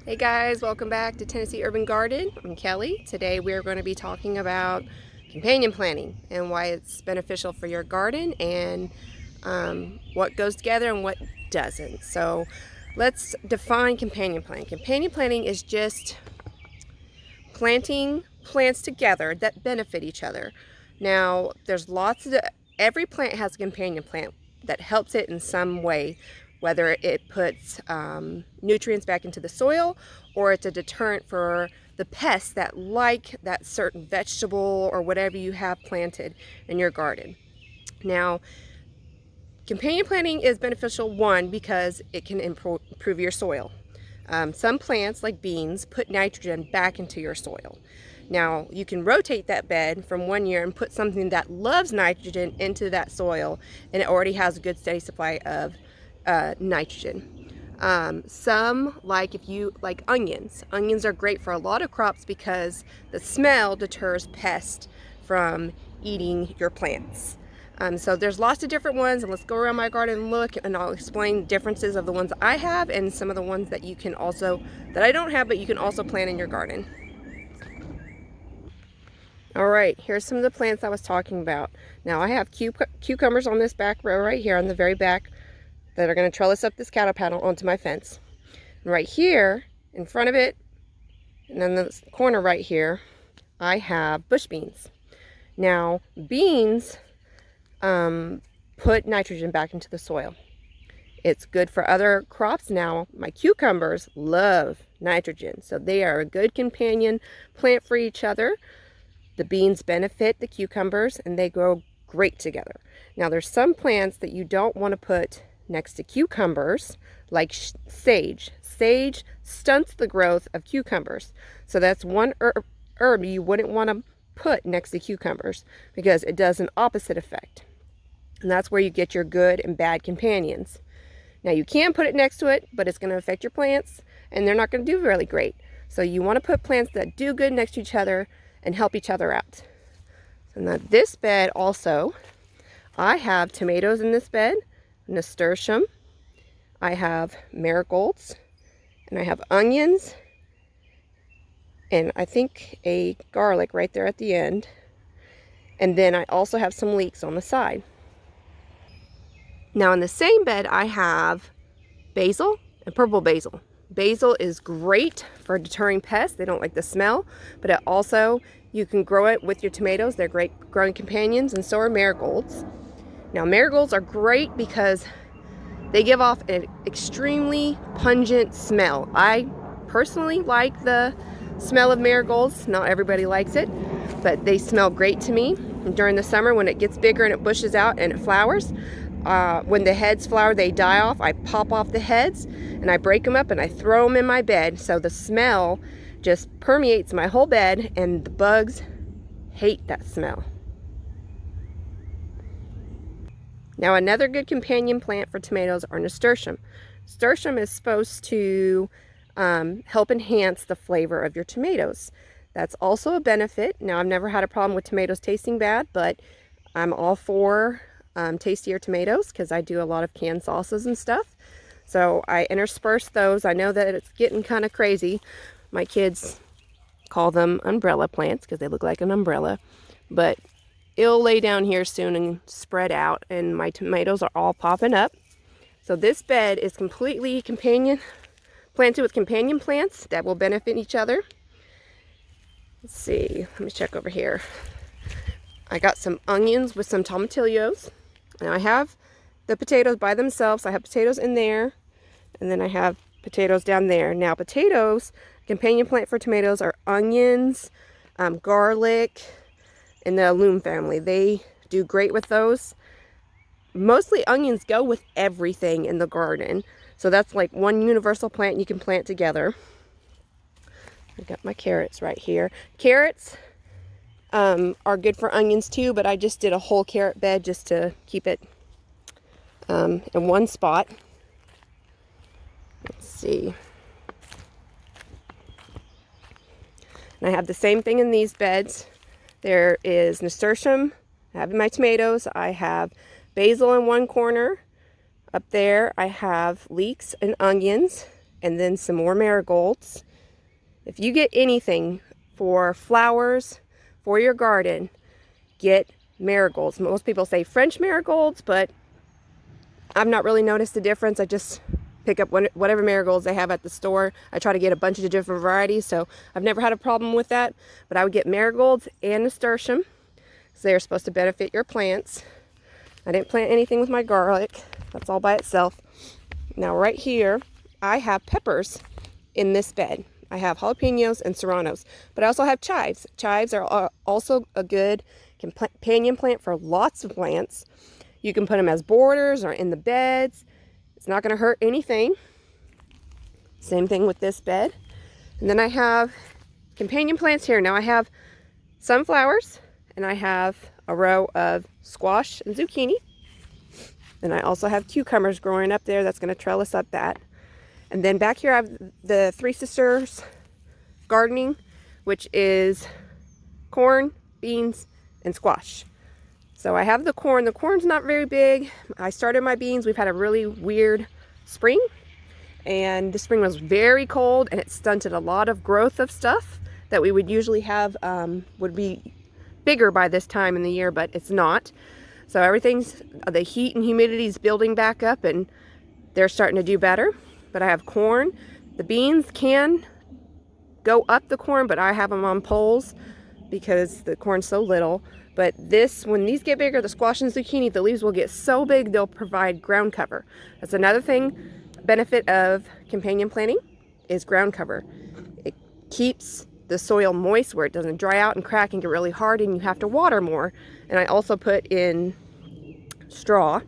Hey guys, welcome back to Tennessee Urban Garden. I'm Kelly. Today we're going to be talking about companion planting and why it's beneficial for your garden and what goes together and what doesn't. So let's define companion planting. Companion planting is just planting plants together that benefit each other. Now there's every plant has a companion plant that helps it in some way, whether it puts nutrients back into the soil or it's a deterrent for the pests that like that certain vegetable or whatever you have planted in your garden. Now, companion planting is beneficial, one, because it can improve your soil. Some plants, like beans, put nitrogen back into your soil. Now, you can rotate that bed from one year and put something that loves nitrogen into that soil, and it already has a good steady supply of nitrogen. Some, if you like onions are great for a lot of crops because the smell deters pests from eating your plants. So there's lots of different ones, and let's go around my garden and look, and I'll explain differences of the ones I have and some of the ones that you can also, that I don't have, but you can also plant in your garden. All right, here's some of the plants I was talking about. Now I have cucumbers on this back row right here on the very back that are going to trellis up this cattle panel onto my fence. And right here in front of it, and then the corner right here, I have bush beans. Now beans put nitrogen back into the soil. It's good for other crops. Now my cucumbers love nitrogen, so they are a good companion plant for each other. The beans benefit the cucumbers and they grow great together. Now there's some plants that you don't want to put next to cucumbers, like sage. Sage stunts the growth of cucumbers, so that's one herb you wouldn't want to put next to cucumbers because it does an opposite effect. And that's where you get your good and bad companions. Now you can put it next to it, but it's going to affect your plants and they're not going to do really great. So you want to put plants that do good next to each other and help each other out. So now this bed also, I have tomatoes in this bed, nasturtium, I have marigolds, and I have onions, and I think a garlic right there at the end. And then I also have some leeks on the side. Now in the same bed I have basil and purple basil. Basil is great for deterring pests. They don't like the smell, but it also, you can grow it with your tomatoes. They're great growing companions, and so are marigolds. Now marigolds are great because they give off an extremely pungent smell. I personally like the smell of marigolds. Not everybody likes it, but they smell great to me. And during the summer when it gets bigger and it bushes out and it flowers, when the heads flower, they die off. I pop off the heads and I break them up and I throw them in my bed. So the smell just permeates my whole bed and the bugs hate that smell. Now another good companion plant for tomatoes are nasturtium. Nasturtium is supposed to help enhance the flavor of your tomatoes. That's also a benefit. Now I've never had a problem with tomatoes tasting bad, but I'm all for tastier tomatoes because I do a lot of canned sauces and stuff. So I intersperse those. I know that it's getting kind of crazy. My kids call them umbrella plants because they look like an umbrella, but it'll lay down here soon and spread out, and my tomatoes are all popping up. So this bed is completely planted with companion plants that will benefit each other. Let's see, let me check over here. I got some onions with some tomatillos. Now I have the potatoes by themselves. I have potatoes in there, and then I have potatoes down there. Now potatoes, companion plant for tomatoes are onions, garlic, and the allium family. They do great with those. Mostly onions go with everything in the garden. So that's like one universal plant you can plant together. I got my carrots right here. Carrots are good for onions too, but I just did a whole carrot bed just to keep it in one spot. Let's see. And I have the same thing in these beds. There is nasturtium, I have my tomatoes, I have basil in one corner. Up there I have leeks and onions, and then some more marigolds. If you get anything for flowers for your garden, get marigolds. Most people say French marigolds, but I've not really noticed a difference. I just pick up whatever marigolds they have at the store. I try to get a bunch of different varieties, so I've never had a problem with that. But I would get marigolds and nasturtium, so they're supposed to benefit your plants. I didn't plant anything with my garlic. That's all by itself. Now right here, I have peppers in this bed. I have jalapenos and serranos, but I also have chives. Chives are also a good companion plant for lots of plants. You can put them as borders or in the beds. It's not going to hurt anything. Same thing with this bed. And then I have companion plants here. Now I have sunflowers, and I have a row of squash and zucchini. And I also have cucumbers growing up there. That's going to trellis up that. And then back here I have the Three Sisters gardening, which is corn, beans, and squash. So I have the corn. The corn's not very big. I started my beans. We've had a really weird spring, and the spring was very cold, and it stunted a lot of growth of stuff that we would usually have would be bigger by this time in the year, but it's not. So everything's, the heat and humidity is building back up, and they're starting to do better. But I have corn. The beans can go up the corn, but I have them on poles because the corn's so little. But this, when these get bigger, the squash and zucchini, the leaves will get so big they'll provide ground cover. That's another thing, benefit of companion planting is ground cover. It keeps the soil moist where it doesn't dry out and crack and get really hard and you have to water more. And I also put in straw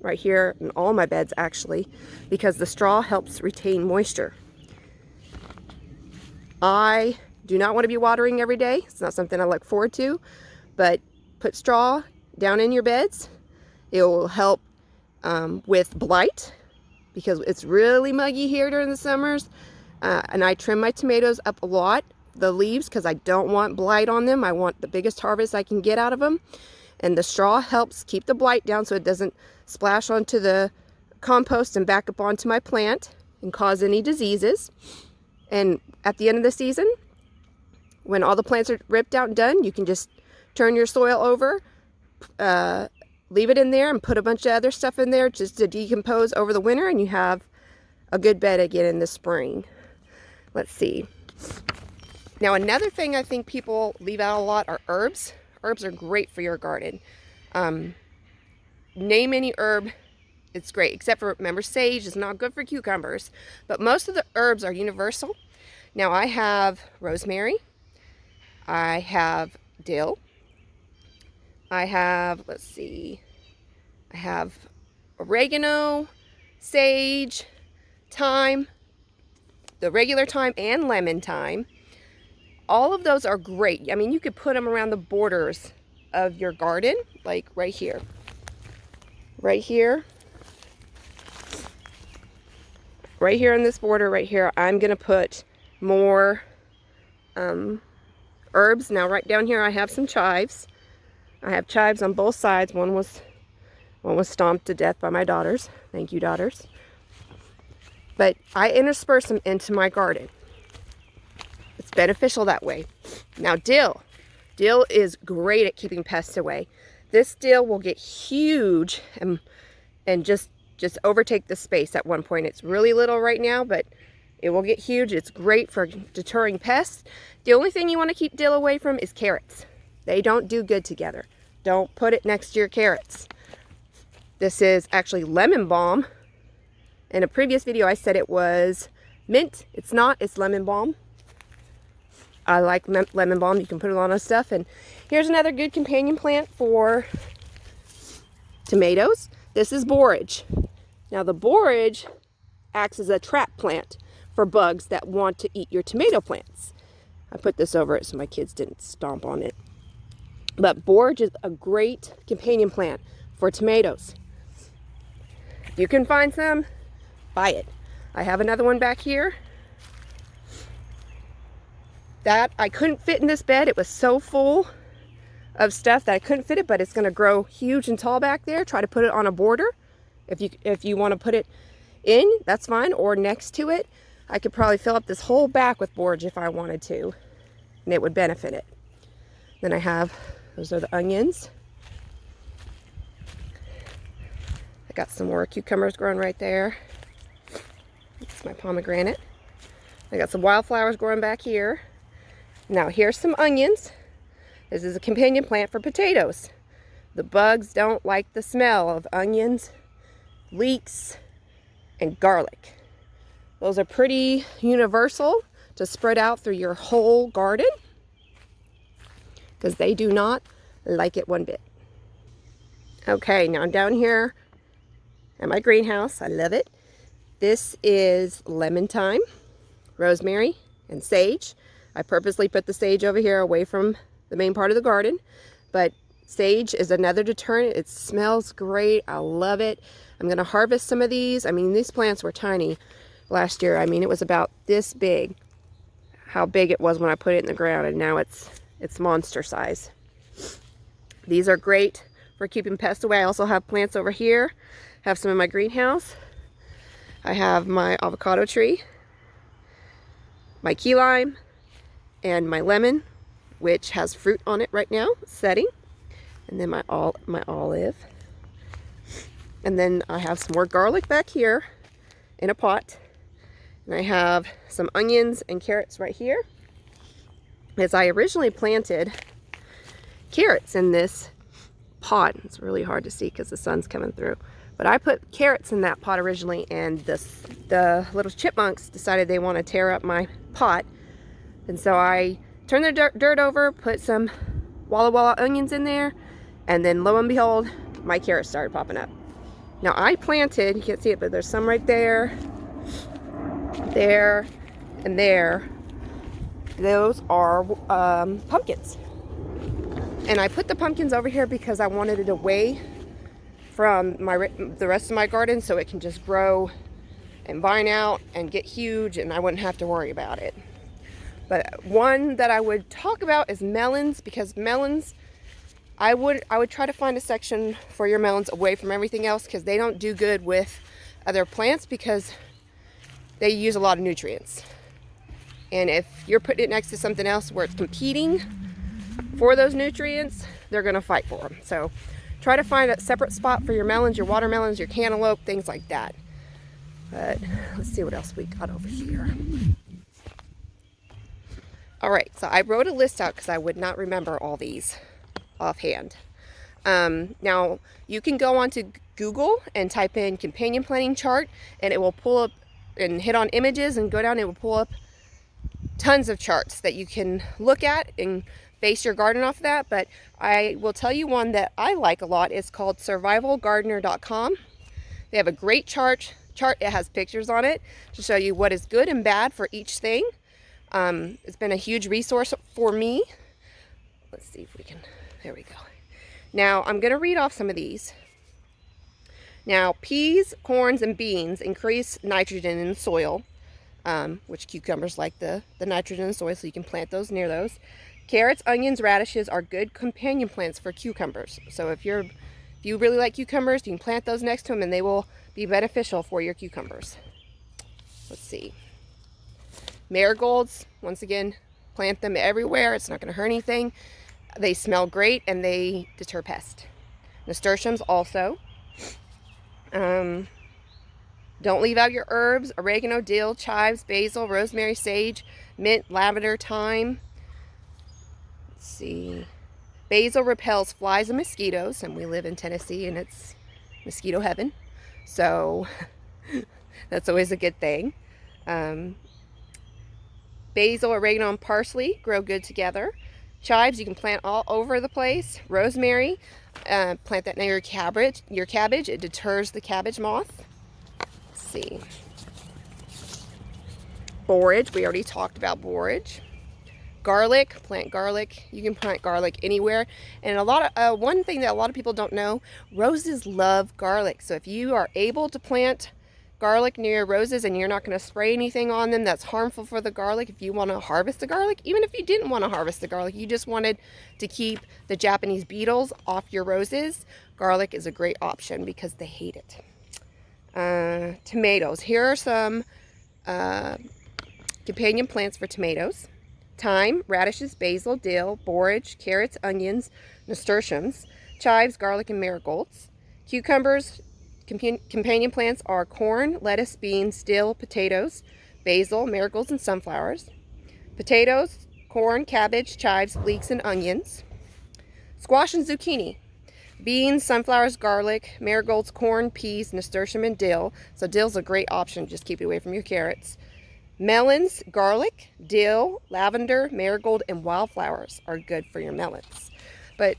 right here in all my beds actually, because the straw helps retain moisture. I do not want to be watering every day. It's not something I look forward to, but put straw down in your beds. It will help with blight because it's really muggy here during the summers. And I trim my tomatoes up a lot, the leaves, because I don't want blight on them. I want the biggest harvest I can get out of them. And the straw helps keep the blight down so it doesn't splash onto the compost and back up onto my plant and cause any diseases. And at the end of the season, when all the plants are ripped out and done, you can just turn your soil over, leave it in there and put a bunch of other stuff in there just to decompose over the winter, and you have a good bed again in the spring. Let's see. Now another thing I think people leave out a lot are herbs. Herbs are great for your garden. Name any herb, it's great, except for, remember, sage is not good for cucumbers, but most of the herbs are universal. Now I have rosemary, I have dill, I have, let's see, I have oregano, sage, thyme, the regular thyme and lemon thyme. All of those are great. I mean, you could put them around the borders of your garden, like right here. Right here. Right here on this border right here, I'm going to put more herbs. Now right down here I have some chives. I have chives on both sides. One was stomped to death by my daughters. Thank you, daughters. But I intersperse them into my garden. It's beneficial that way. Now dill. Dill is great at keeping pests away. This dill will get huge and just overtake the space at one point. It's really little right now, but it will get huge. It's great for deterring pests. The only thing you want to keep dill away from is carrots. They don't do good together. Don't put it next to your carrots. This is actually lemon balm. In a previous video I said it was mint. It's not, it's lemon balm. I like lemon balm. You can put it on stuff. And here's another good companion plant for tomatoes. This is borage. Now the borage acts as a trap plant for bugs that want to eat your tomato plants. I put this over it so my kids didn't stomp on it. But borage is a great companion plant for tomatoes. If you can find some, buy it. I have another one back here that I couldn't fit in this bed. It was so full of stuff that I couldn't fit it, but it's going to grow huge and tall back there. Try to put it on a border if you want to put it in, that's fine, or next to it. I could probably fill up this whole back with borage if I wanted to, and it would benefit it. Then I have, those are the onions. I got some more cucumbers growing right there. That's my pomegranate. I got some wildflowers growing back here. Now here's some onions. This is a companion plant for potatoes. The bugs don't like the smell of onions, leeks, and garlic. Those are pretty universal to spread out through your whole garden because they do not like it one bit. Okay, now I'm down here at my greenhouse. I love it. This is lemon thyme, rosemary, and sage. I purposely put the sage over here away from the main part of the garden, but sage is another deterrent. It smells great. I love it. I'm going to harvest some of these. I mean, these plants were tiny last year. I mean, it was about this big, how big it was when I put it in the ground, and now it's monster size. These are great for keeping pests away. I also have plants over here. I have some in my greenhouse. I have my avocado tree, my key lime, and my lemon, which has fruit on it right now, setting. And then my olive. And then I have some more garlic back here in a pot. And I have some onions and carrots right here. As I originally planted carrots in this pot. It's really hard to see because the sun's coming through. But I put carrots in that pot originally, and the little chipmunks decided they want to tear up my pot. And so I turned the dirt over, put some Walla Walla onions in there, and then lo and behold, my carrots started popping up. Now I planted, you can't see it, but there's some right there, there, and there. Those are pumpkins. And I put the pumpkins over here because I wanted it away from the rest of my garden so it can just grow and vine out and get huge and I wouldn't have to worry about it. But one that I would talk about is melons, because melons, I would try to find a section for your melons away from everything else, because they don't do good with other plants because they use a lot of nutrients. And if you're putting it next to something else where it's competing for those nutrients, they're going to fight for them. So try to find a separate spot for your melons, your watermelons, your cantaloupe, things like that. But let's see what else we got over here. All right, so I wrote a list out because I would not remember all these offhand. Now, you can go onto Google and type in companion planting chart, and it will pull up and hit on images and go down. It will pull up tons of charts that you can look at and base your garden off of that. But I will tell you one that I like a lot. It's called survivalgardener.com. They have a great chart. It has pictures on it to show you what is good and bad for each thing. It's been a huge resource for me. Let's see if we can, there we go. Now I'm going to read off some of these. Now, peas, corns, and beans increase nitrogen in the soil, which cucumbers like the nitrogen in the soil, so you can plant those near those. Carrots, onions, radishes are good companion plants for cucumbers. So if you really like cucumbers, you can plant those next to them and they will be beneficial for your cucumbers. Let's see. Marigolds, once again, plant them everywhere. It's not going to hurt anything. They smell great and they deter pests. Nasturtiums also. Don't leave out your herbs: oregano, dill, chives, basil, rosemary, sage, mint, lavender, thyme. Let's see. Basil repels flies and mosquitoes, and we live in Tennessee and it's mosquito heaven. So that's always a good thing. Basil, oregano, and parsley grow good together. Chives you can plant all over the place. Rosemary, plant that near your cabbage. It deters the cabbage moth. Let's see. Borage, we already talked about borage. Garlic, plant garlic. You can plant garlic anywhere. And one thing that a lot of people don't know, roses love garlic. So if you are able to plant garlic near roses and you're not going to spray anything on them that's harmful for the garlic, if you want to harvest the garlic, even if you didn't want to harvest the garlic, you just wanted to keep the Japanese beetles off your roses, garlic is a great option because they hate it. Tomatoes. Here are some companion plants for tomatoes. Thyme, radishes, basil, dill, borage, carrots, onions, nasturtiums, chives, garlic, and marigolds. Cucumbers, companion plants are corn, lettuce, beans, dill, potatoes, basil, marigolds, and sunflowers. Potatoes, corn, cabbage, chives, leeks, and onions. Squash and zucchini. Beans, sunflowers, garlic, marigolds, corn, peas, nasturtium, and dill. So dill's a great option. Just keep it away from your carrots. Melons, garlic, dill, lavender, marigold, and wildflowers are good for your melons. But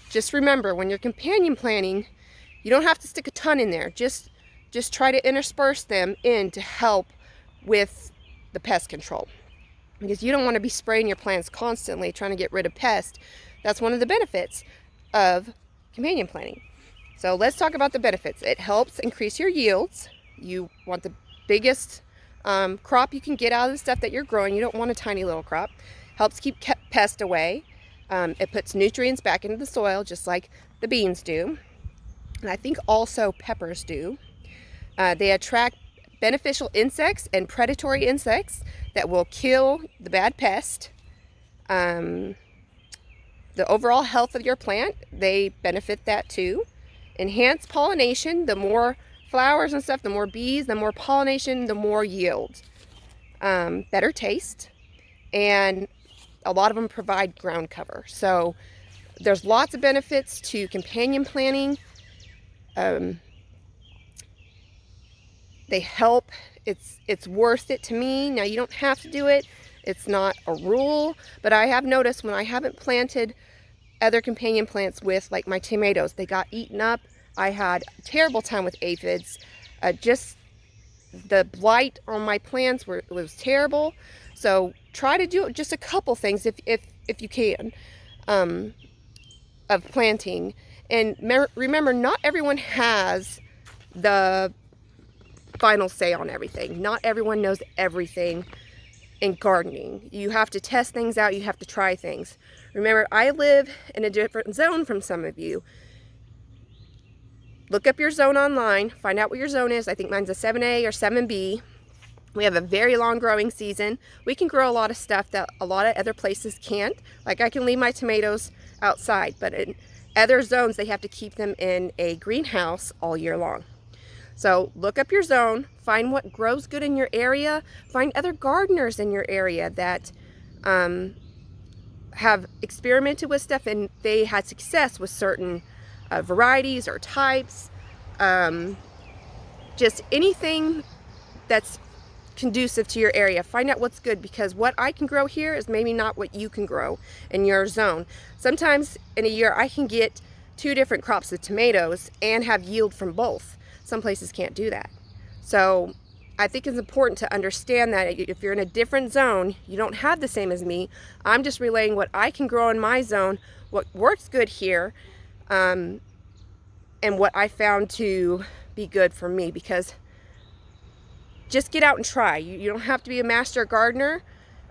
just remember, when you're companion planting, you don't have to stick a ton in there. Just try to intersperse them in to help with the pest control. Because you don't want to be spraying your plants constantly trying to get rid of pests. That's one of the benefits of companion planting. So let's talk about the benefits. It helps increase your yields. You want the biggest crop you can get out of the stuff that you're growing. You don't want a tiny little crop. Helps keep pests away. It puts nutrients back into the soil just like the beans do. And I think also peppers do. They attract beneficial insects and predatory insects that will kill the bad pest. The overall health of your plant, they benefit that too. Enhance pollination. The more flowers and stuff, the more bees, the more pollination, the more yield. Better taste. And a lot of them provide ground cover. So there's lots of benefits to companion planting. They help. It's worth it to me. Now, you don't have to do it. It's not a rule, but I have noticed when I haven't planted other companion plants with, like my tomatoes, they got eaten up. I had a terrible time with aphids. Just the blight on my plants was terrible. So try to do just a couple things if you can of planting. And remember, not everyone has the final say on everything. Not everyone knows everything in gardening. You have to test things out. You have to try things. Remember, I live in a different zone from some of you. Look up your zone online. Find out what your zone is. I think mine's a 7A or 7B. We have a very long growing season. We can grow a lot of stuff that a lot of other places can't. Like, I can leave my tomatoes outside, but in other zones, they have to keep them in a greenhouse all year long. So look up your zone, find what grows good in your area, find other gardeners in your area that have experimented with stuff and they had success with certain varieties or types. Just anything that's conducive to your area. Find out what's good, because what I can grow here is maybe not what you can grow in your zone. Sometimes in a year I can get 2 different crops of tomatoes and have yield from both. Some places can't do that. So I think it's important to understand that if you're in a different zone, you don't have the same as me. I'm just relaying what I can grow in my zone, what works good here, and what I found to be good for me. Because just get out and try. You don't have to be a master gardener.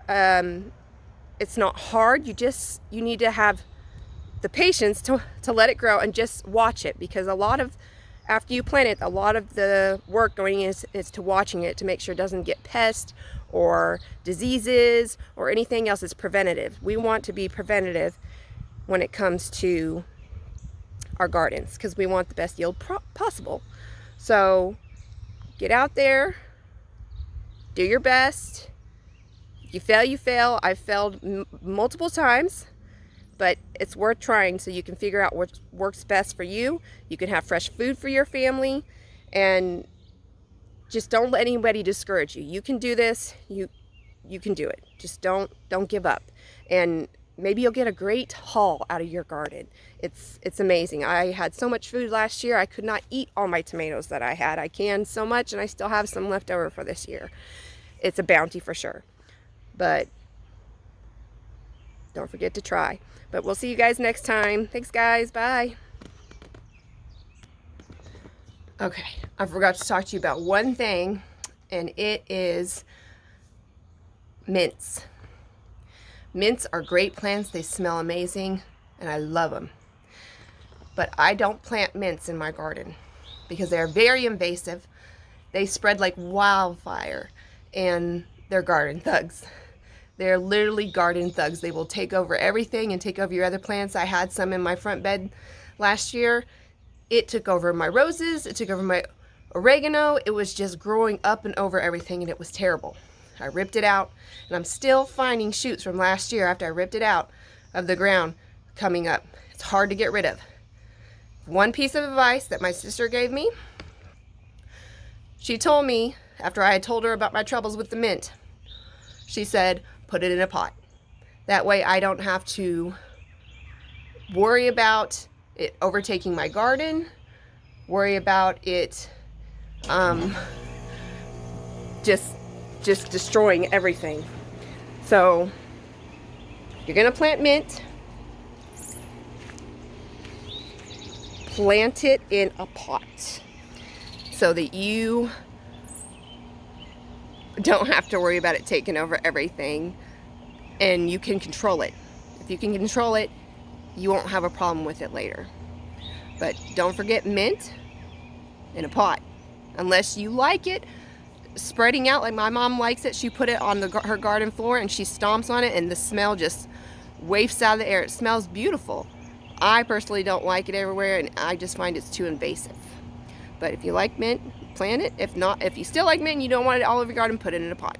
It's not hard. You need to have the patience to let it grow and just watch it, because after you plant it, a lot of the work going is to watching it to make sure it doesn't get pests or diseases or anything else. It's preventative. We want to be preventative when it comes to our gardens, because we want the best yield possible. So get out there, do your best. If you fail, you fail. I've failed multiple times, but it's worth trying so you can figure out what works best for you. You can have fresh food for your family, and just don't let anybody discourage you. You can do this. You can do it. Just don't give up. And maybe you'll get a great haul out of your garden. It's amazing. I had so much food last year. I could not eat all my tomatoes that I had. I canned so much, and I still have some left over for this year. It's a bounty for sure. But don't forget to try. But we'll see you guys next time. Thanks, guys. Bye. Okay, I forgot to talk to you about one thing, and it is mints. Mints are great plants. They smell amazing, and I love them. But I don't plant mints in my garden because they're very invasive. They spread like wildfire, and they're garden thugs. They're literally garden thugs. They will take over everything and take over your other plants. I had some in my front bed last year. It took over my roses. It took over my oregano. It was just growing up and over everything, and it was terrible. I ripped it out, and I'm still finding shoots from last year after I ripped it out of the ground coming up. It's hard to get rid of. One piece of advice that my sister gave me, she told me after I had told her about my troubles with the mint, she said, put it in a pot. That way I don't have to worry about it overtaking my garden, worry about it just destroying everything. So you're gonna plant mint, plant it in a pot so that you don't have to worry about it taking over everything, and you can control it. If you can control it, you won't have a problem with it later. But don't forget mint in a pot. Unless you like it spreading out like my mom likes it, she put it on her garden floor and she stomps on it and the smell just wafts out of the air. It smells beautiful. I personally don't like it everywhere, and I just find it's too invasive. But if you like mint, plant it. If not, if you still like mint and you don't want it all over your garden, put it in a pot.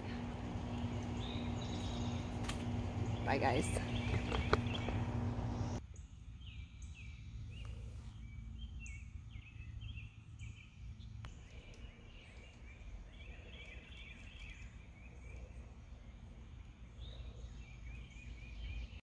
Bye guys.